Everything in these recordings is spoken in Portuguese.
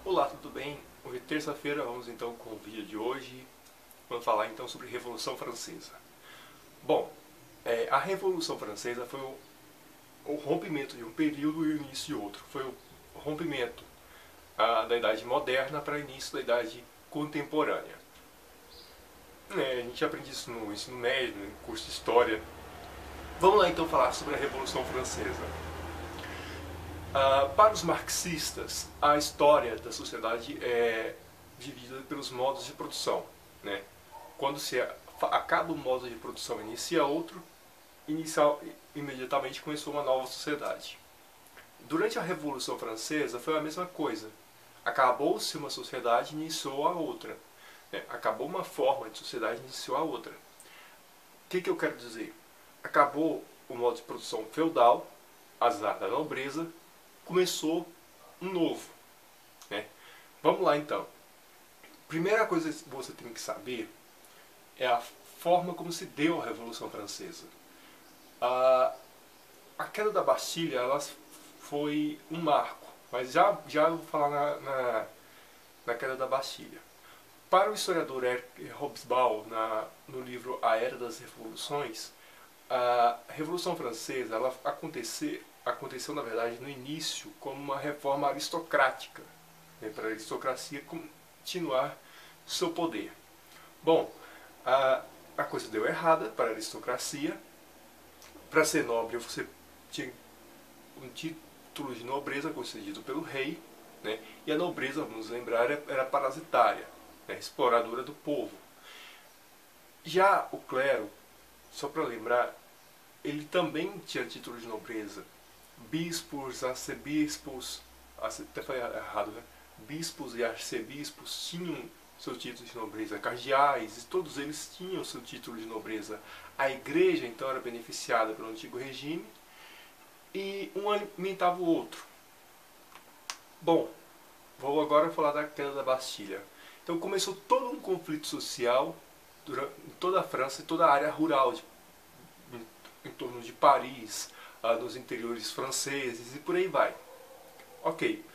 Olá, tudo bem? Hoje é terça-feira, vamos então com o vídeo de hoje. Vamos falar então sobre a Revolução Francesa. Bom, a Revolução Francesa foi o rompimento de um período e o início de outro. Foi o rompimento da Idade Moderna para o início da Idade Contemporânea. A gente aprende isso no ensino médio, no curso de História. Vamos lá então falar sobre a Revolução Francesa. Para os marxistas, a história da sociedade é dividida pelos modos de produção. Quando se acaba um modo de produção e inicia outro, imediatamente começou uma nova sociedade. Durante a Revolução Francesa foi a mesma coisa. Acabou-se uma sociedade e iniciou a outra. Acabou uma forma de sociedade e iniciou a outra. O que eu quero dizer? Acabou o modo de produção feudal, azar da nobreza, começou um novo. Vamos lá então. Primeira coisa que você tem que saber é a forma como se deu a Revolução Francesa. A queda da Bastilha ela foi um marco, mas já vou falar na queda da Bastilha. Para o historiador Eric Hobsbawm, no livro A Era das Revoluções, a Revolução Francesa ela aconteceu na verdade no início como uma reforma aristocrática, para a aristocracia continuar seu poder. Bom, a coisa deu errada para a aristocracia. Para ser nobre você tinha um título de nobreza concedido pelo rei, e a nobreza, vamos lembrar, era parasitária, exploradora do povo. Já o clero, só para lembrar, ele também tinha título de nobreza. Bispos, arcebispos, até falei errado, bispos e arcebispos tinham seu título de nobreza, cardeais, todos eles tinham seu título de nobreza. A igreja então era beneficiada pelo antigo regime e um alimentava o outro. Bom, vou agora falar da queda da Bastilha. Então começou todo um conflito social em toda a França e toda a área rural, em torno de Paris, nos interiores franceses e por aí vai. Ok.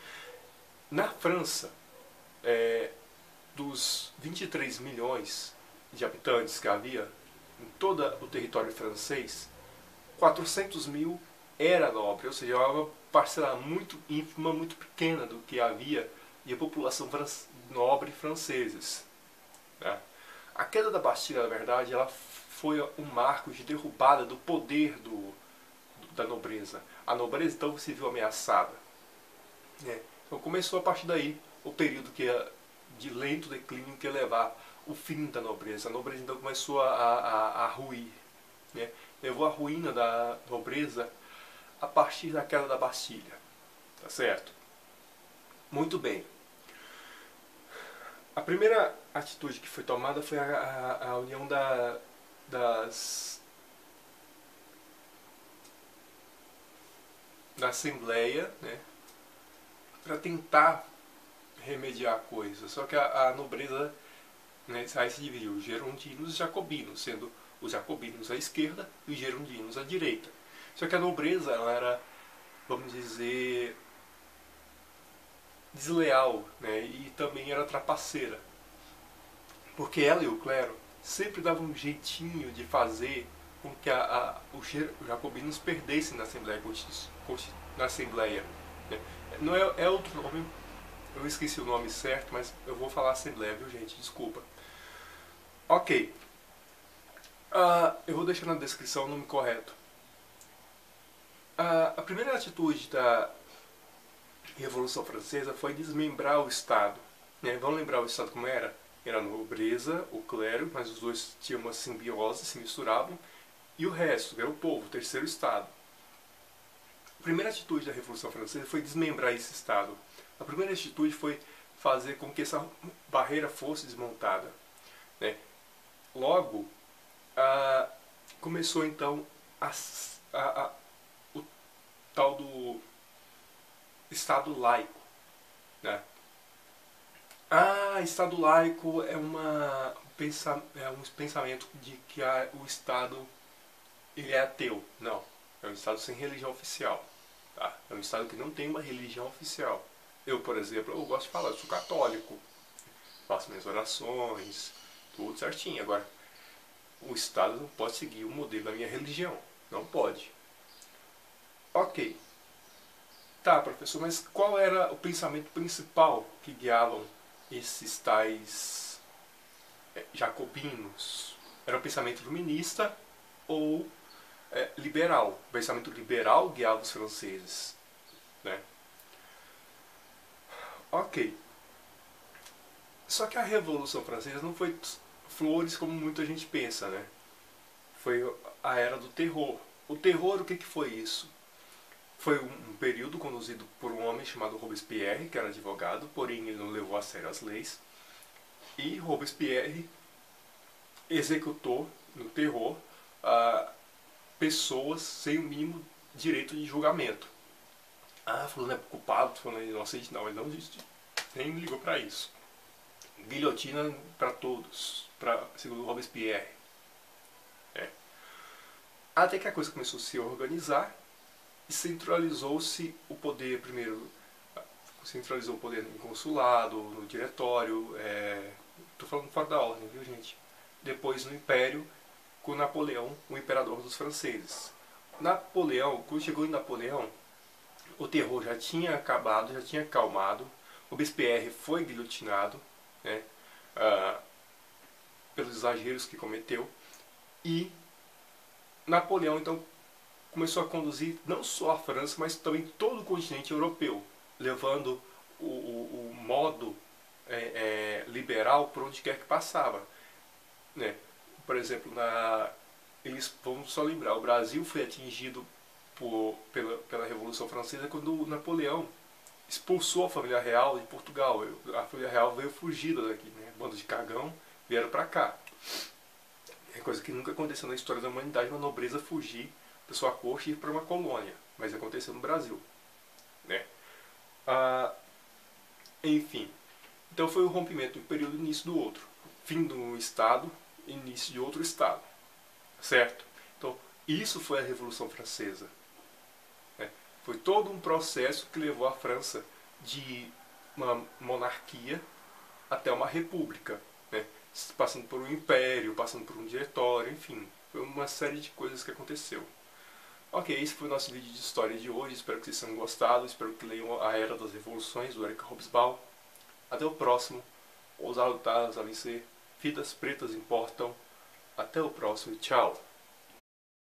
Na França, dos 23 milhões de habitantes que havia em todo o território francês, 400 mil era nobre, ou seja, uma parcela muito ínfima, muito pequena do que havia de população nobre franceses. A queda da Bastilha, na verdade, ela foi um marco de derrubada do poder da nobreza. A nobreza então se viu ameaçada. Então começou a partir daí o período de lento declínio que ia levar o fim da nobreza. A nobreza então começou a ruir. Levou a ruína da nobreza a partir da queda da Bastilha. Tá certo? Muito bem. A primeira atitude que foi tomada foi a união da Assembleia, para tentar remediar a coisa. Só que a nobreza aí se dividiu, os gerondinos e jacobinos, sendo os jacobinos à esquerda e os gerondinos à direita. Só que a nobreza ela era, vamos dizer, desleal, e também era trapaceira. Porque ela e o clero sempre davam um jeitinho de fazer com que os jacobinos perdessem na Assembleia. Não é outro nome, eu esqueci o nome certo, mas eu vou falar Assembleia, viu gente? Desculpa. Ok. Eu vou deixar na descrição o nome correto. A primeira atitude da Revolução Francesa foi desmembrar o Estado. Vamos lembrar o Estado como era? Era a nobreza, o clero, mas os dois tinham uma simbiose, se misturavam, e o resto, era o povo, o terceiro Estado. A primeira atitude da Revolução Francesa foi desmembrar esse Estado. A primeira atitude foi fazer com que essa barreira fosse desmontada. Logo, começou então o tal do Estado laico. Estado laico é um pensamento de que o Estado ele é ateu. Não, é um Estado sem religião oficial. É um Estado que não tem uma religião oficial. Eu, por exemplo, eu gosto de falar, eu sou católico, faço minhas orações, tudo certinho. Agora, o Estado não pode seguir o modelo da minha religião. Não pode. Ok. Tá, professor, mas qual era o pensamento principal que guiavam esses tais jacobinos? Era o pensamento iluminista ou liberal? O pensamento liberal guiava os franceses, né? Ok. Só que a Revolução Francesa não foi flores como muita gente pensa, né? Foi a era do terror. O terror, o que foi isso? Foi um período conduzido por um homem chamado Robespierre, que era advogado, porém ele não levou a sério as leis. E Robespierre executou no terror pessoas sem o mínimo direito de julgamento. Ah, fulano é culpado, fulano é inocente. Não, ele não nem ligou para isso. Guilhotina para todos, segundo Robespierre. Até que a coisa começou a se organizar e centralizou-se o poder, primeiro, centralizou o poder no consulado, no diretório, estou falando fora da ordem, viu gente? Depois no Império, com Napoleão, o imperador dos franceses. Napoleão, quando chegou em Napoleão, o terror já tinha acabado, já tinha acalmado, Robespierre foi guilhotinado, né, pelos exageros que cometeu, e Napoleão então começou a conduzir não só a França, mas também todo o continente europeu, levando o modo liberal por onde quer que passava, né? Por exemplo, vamos só lembrar, o Brasil foi atingido pela Revolução Francesa quando Napoleão expulsou a família real de Portugal. A família real veio fugida daqui, né? Bando de cagão vieram para cá. É coisa que nunca aconteceu na história da humanidade, uma nobreza fugir da sua corte e ir para uma colônia, mas aconteceu no Brasil, né? Enfim, então foi o rompimento de um período e início do outro, fim de um estado, início de outro estado, certo? Então isso foi a Revolução Francesa, né? Foi todo um processo que levou a França de uma monarquia até uma república, né? Passando por um império, passando por um diretório, enfim, foi uma série de coisas que aconteceu. Ok, esse foi o nosso vídeo de história de hoje, espero que vocês tenham gostado, espero que leiam A Era das Revoluções, do Eric Hobsbawm. Até o próximo, ousar lutar, ousar vencer, vidas pretas importam. Até o próximo, tchau!